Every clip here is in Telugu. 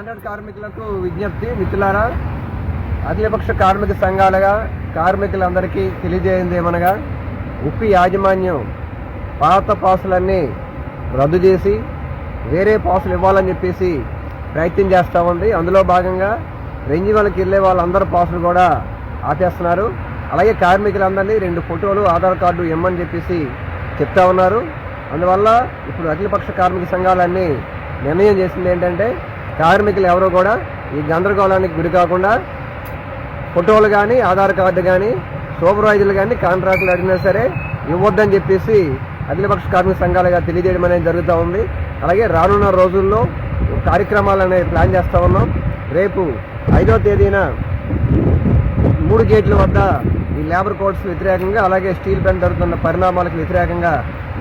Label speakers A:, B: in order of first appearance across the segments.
A: కాంట్రాక్ట్ కార్మికులకు విజ్ఞప్తి. మిత్రులారా, అఖిలపక్ష కార్మిక సంఘాలుగా కార్మికులందరికీ తెలియజేయండి ఏమనగా, ఉప్పి యాజమాన్యం పాత పాసులన్నీ రద్దు చేసి వేరే పాసులు ఇవ్వాలని చెప్పేసి ప్రయత్నం చేస్తూ ఉంది. అందులో భాగంగా రెంజివలకి వెళ్ళే వాళ్ళందరూ పాసులు కూడా ఆపేస్తున్నారు. అలాగే కార్మికులందరినీ 2 ఫోటోలు, ఆధార్ కార్డు ఇమ్మని చెప్పేసి చెప్తా ఉన్నారు. అందువల్ల ఇప్పుడు అఖిలపక్ష కార్మిక సంఘాలన్నీ నిర్ణయం చేసింది ఏంటంటే, కార్మికులు ఎవరో కూడా ఈ గందరగోళానికి గురి కాకుండా ఫోటోలు కానీ, ఆధార్ కార్డు కానీ, సూపర్వైజర్లు కానీ కాంట్రాక్టులు అడిగినా సరే ఇవ్వద్దని చెప్పేసి అఖిలపక్ష కార్మిక సంఘాలుగా తెలియజేయడం అనేది జరుగుతూ ఉంది. అలాగే రానున్న రోజుల్లో కార్యక్రమాలు అనేవి ప్లాన్ చేస్తూ ఉన్నాం. రేపు 5వ తేదీన 3 గేట్ల వద్ద ఈ లేబర్ కోడ్స్ వ్యతిరేకంగా, అలాగే స్టీల్ ప్లాంట్ జరుగుతున్న పరిణామాలకు వ్యతిరేకంగా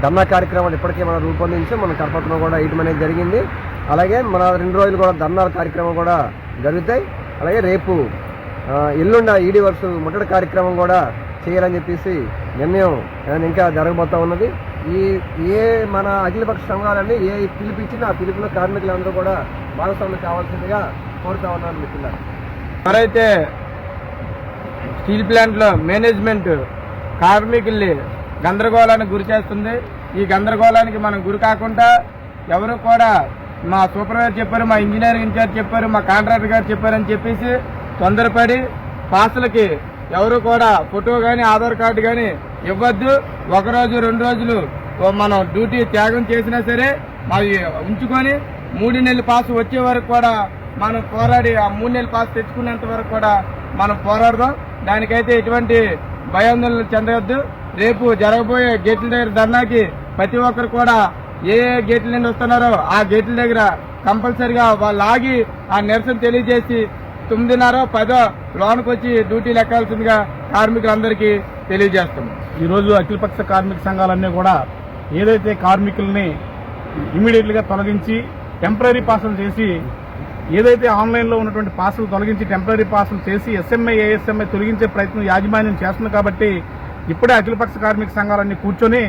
A: ధర్నా కార్యక్రమాలు ఇప్పటికే మనం రూపొందించి మన కరపత్రం కూడా ఇవ్వడం అనేది జరిగింది. అలాగే మన 2 రోజులు కూడా ధర్నాల కార్యక్రమం కూడా జరుగుతాయి. అలాగే రేపు ఎల్లుండ ఈడీ వర్క్స్ ముట్టడి కార్యక్రమం కూడా చేయాలని చెప్పేసి నిర్ణయం ఇంకా జరగబోతూ ఉన్నది. ఏ మన అఖిలపక్ష సంఘాలన్నీ ఏ పిలుపు ఇచ్చినా ఆ పిలుపులో కార్మికులందరూ కూడా భాగస్వామ్యం కావాల్సిందిగా కోరుతా ఉన్నాను. మిత్రులారా,
B: ఎవరైతే స్టీల్ ప్లాంట్లో మేనేజ్మెంట్ కార్మికుల్ని గందరగోళానికి గురి చేస్తుంది, ఈ గందరగోళానికి మనం గురి కాకుండా ఎవరు కూడా మా సూపర్వైజర్ చెప్పారు, మా ఇంజనీరింగ్ ఇన్ఛార్జ్ చెప్పారు, మా కాంట్రాక్టర్ గారు చెప్పారని చెప్పేసి తొందరపడి పాసులకి ఎవరు కూడా ఫోటో కానీ, ఆధార్ కార్డు కానీ ఇవ్వద్దు. 1 రోజు 2 రోజులు మనం డ్యూటీ త్యాగం చేసినా సరే అవి ఉంచుకొని 3 నెలల పాసు వచ్చే వరకు కూడా మనం పోరాడి ఆ 3 నెలల పాసు తెచ్చుకునేంత వరకు కూడా మనం పోరాడదాం. దానికైతే ఎటువంటి భయాందోళన చెందవద్దు. రేపు జరగబోయే గేట్ల దగ్గర ధర్నాకి ప్రతి ఒక్కరు కూడా ఏ గేట్ల నుండి వస్తున్నారో ఆ గేట్ల దగ్గర కంపల్సరిగా వాళ్ళు ఆగి ఆ నిరసన తెలియజేసి 9:30, 10 లోనికి వచ్చి డ్యూటీలు ఎక్కాల్సిందిగా కార్మికులందరికీ తెలియజేస్తున్నాం.
C: ఈరోజు అఖిలపక్ష కార్మిక సంఘాలన్నీ కూడా ఏదైతే కార్మికుల్ని ఇమీడియట్గా తొలగించి టెంపరీ పాసులు చేసి, ఏదైతే ఆన్లైన్లో ఉన్నటువంటి పాసులు తొలగించి టెంపరీ పాసులు చేసి ఎస్ఎంఐ, ఏఎస్ఎంఐ తొలగించే ప్రయత్నం యాజమాన్యం చేస్తుంది. కాబట్టి ఇప్పుడే అఖిలపక్ష కార్మిక సంఘాలన్నీ కూర్చొని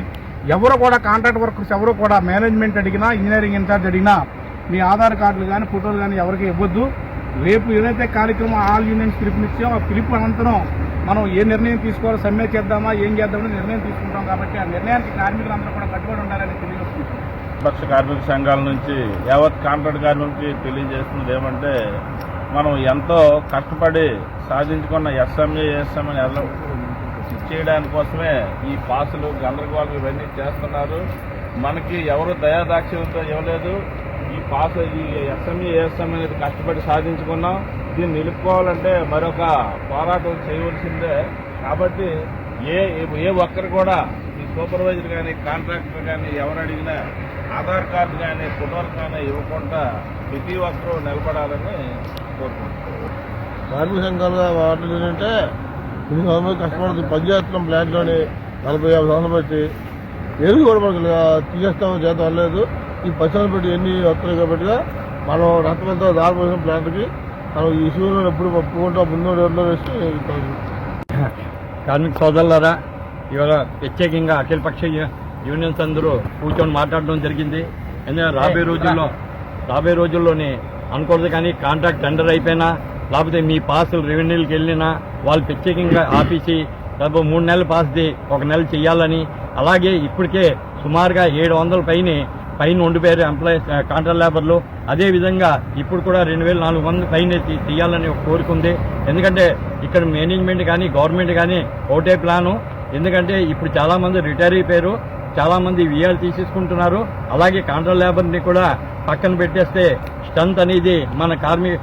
C: ఎవరు కూడా కాంట్రాక్ట్ వర్కర్స్ ఎవరు కూడా మేనేజ్మెంట్ అడిగినా, ఇంజనీరింగ్ ఇన్ఛార్జ్ అడిగినా మీ ఆధార్ కార్డులు కానీ, ఫోటోలు కానీ ఎవరికి ఇవ్వద్దు. రేపు ఏదైతే కార్యక్రమం ఆల్ యూనియన్స్ పిలుపునిచ్చామో ఆ పిలుపు అనంతరం మనం ఏ నిర్ణయం తీసుకోవాలో, సమ్మె చేద్దామా, ఏం చేద్దామని నిర్ణయం తీసుకుంటాం. కాబట్టి ఆ నిర్ణయానికి కార్మికులందరూ కూడా కట్టుబడి ఉండాలని తెలియజేస్తుంది.
D: పక్ష కార్మిక సంఘాల నుంచి యావత్ కాంట్రాక్ట్ కార్మికులకి తెలియజేస్తున్నది ఏమంటే, మనం ఎంతో కష్టపడి సాధించుకున్న ఎస్ఎంఏ, ఏఎస్ఎంఏ చేయడానికి కోసమే ఈ పాసులు గందరగోళం ఇవన్నీ చేస్తున్నారు. మనకి ఎవరు దయాదాక్షిణ్యంతో ఇవ్వలేదు. ఈ పాసు, ఈ ఎస్ఎంఏ, ఏఎస్ఎంఏ అనేది కష్టపడి సాధించుకున్నాం. దీన్ని నిలుపుకోవాలంటే మరొక పోరాటం చేయవలసిందే. కాబట్టి ఏ ఒక్కరు కూడా ఈ సూపర్వైజర్ కానీ, కాంట్రాక్టర్ కానీ ఎవరు అడిగినా ఆధార్ కార్డు కానీ, ఫోటోలు కానీ ఇవ్వకుండా ప్రతి ఒక్కరూ నిలబడాలని కోరుకుంటున్నాం.
E: కార్మిక సంఘాలుగా వాటిలో ఏంటంటే కొన్ని సంవత్సరాలు కష్టపడుతుంది. పనిచేస్తున్నాం ప్లాంట్లోని 40-50 సంవత్సరాలు పెట్టి ఏది కూడా మనకు తీసేస్తామో చేతం అనలేదు. ఈ 10 సంవత్సరాలు పెట్టి ఎన్ని వస్తున్నాయి కాబట్టి మనం రక్తమంతా దారిపోసిన ప్లాంట్కి మనం ఈ ఇష్యూలో ఎప్పుడు ఒప్పుకుంటాం ముందు రోజుల్లో వేసి.
F: కార్మిక సోదరులారా, ఇవాళ ప్రత్యేకంగా అఖిలపక్ష యూనియన్స్ అందరూ కూర్చొని మాట్లాడడం జరిగింది. ఎందుకంటే రాబోయే రోజుల్లోనే అనుకోవద్దు కానీ కాంట్రాక్ట్ టెండర్ అయిపోయినా, లేకపోతే మీ పాసులు రెవెన్యూలకు వెళ్ళినా వాళ్ళు ప్రత్యేకంగా ఆఫీసి 3 నెలల పాస్ది 1 నెల చేయాలని, అలాగే ఇప్పటికే సుమారుగా 700 పైన ఉండిపోయారు ఎంప్లాయీస్, కాంట్రాక్ట్ లేబర్లు. అదేవిధంగా ఇప్పుడు కూడా 2400 పైన తీయాలని ఒక కోరిక ఉంది. ఎందుకంటే ఇక్కడ మేనేజ్మెంట్ కానీ, గవర్నమెంట్ కానీ ఒకటే ప్లాను. ఎందుకంటే ఇప్పుడు చాలామంది రిటైర్ అయిపోయారు, చాలామంది విఆర్ తీసేసుకుంటున్నారు. అలాగే కాంట్రాక్ట్ లేబర్ని కూడా పక్కన పెట్టేస్తే స్ట్రెంత్ అనేది, మన కార్మిక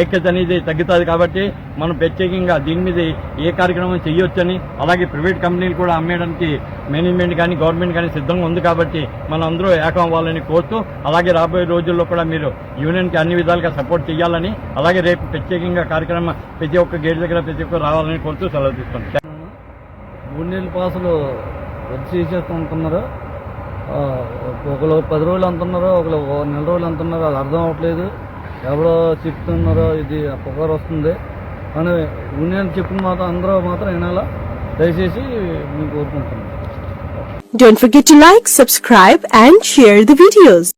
F: ఐక్యత అనేది తగ్గుతుంది. కాబట్టి మనం ప్రత్యేకంగా దీని మీద ఏ కార్యక్రమం చేయొచ్చని, అలాగే ప్రైవేట్ కంపెనీలు కూడా అమ్మేయడానికి మేనేజ్మెంట్ కానీ, గవర్నమెంట్ కానీ సిద్ధంగా ఉంది. కాబట్టి మనం అందరూ ఏకం అవ్వాలని కోరుతూ, అలాగే రాబోయే రోజుల్లో కూడా మీరు యూనియన్కి అన్ని విధాలుగా సపోర్ట్ చేయాలని, అలాగే రేపు ప్రత్యేకంగా కార్యక్రమం ప్రతి ఒక్క గేట్ దగ్గర ప్రతి ఒక్కరు రావాలని కోరుతూ సెలవు తీసుకుంటాం.
G: 3 నెలల పాసులు రద్దు చేసేస్తుంటున్నారు. ఒకరు 10 రోజులు అంటున్నారు, ఒకరు 1 నెల రోజులు అంటున్నారు. అది అర్థం అవ్వట్లేదు. ఎవరో చెప్తున్నారో ఇది పొగరు వస్తుంది అని యూనియన్ చెప్పిన మాత్రం అందరూ మాత్రం వినాలా. దయచేసి మేము కోరుకుంటున్నాం.
H: Don't forget to like, subscribe and share the videos.